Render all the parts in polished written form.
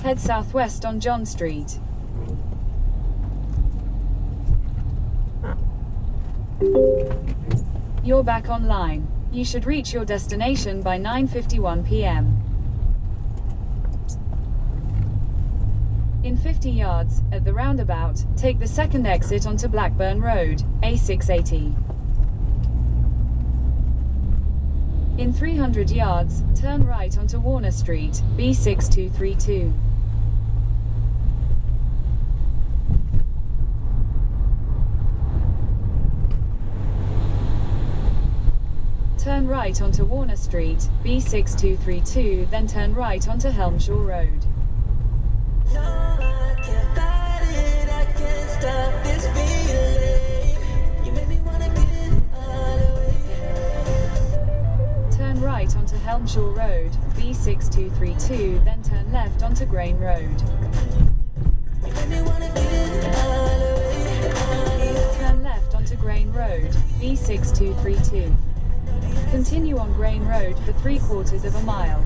Head southwest on John Street. You're back online. You should reach your destination by 9:51 p.m. In 50 yards, at the roundabout, take the second exit onto Blackburn Road, A680. In 300 yards, turn right onto Warner Street, B6232. Turn right onto Warner Street, B6232, then turn right onto Helmshaw Road. Turn right onto Helmshaw Road, B6232, then turn left onto Grain Road. Turn left onto Grain Road, B6232. Continue on Grain Road for 3/4 of a mile.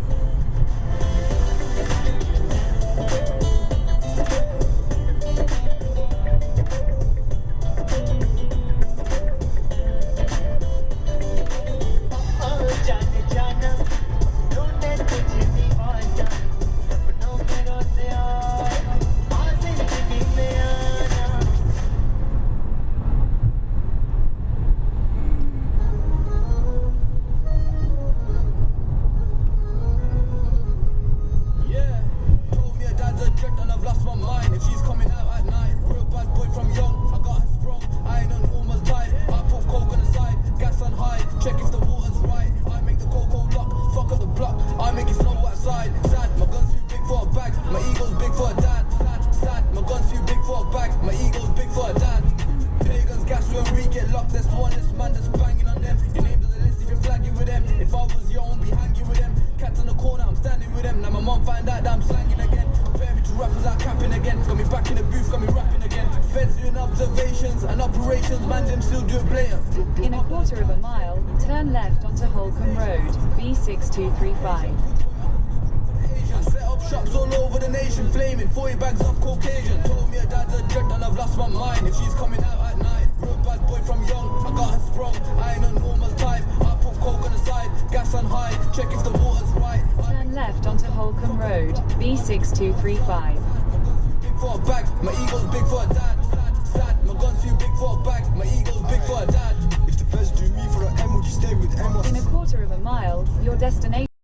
In 1/4 of a mile, turn left onto Holcombe Road, B6235. Set up shops all over the nation, flaming 40 bags of Caucasian. Told me her dad's a jet and I've lost my mind. If she's coming out at night, real bad boy from young, I got her sprung. I ain't a normal type. I put coke on the side, gas on high, check if the water's right. Turn left onto Holcombe Road, B6235. Big for a bag, my ego's big for a dad. Sad, my gun's too big for a bag, my ego's big for a dad. If the feds do me for an M, would you stay with M? In 1/4 of a mile, your destination.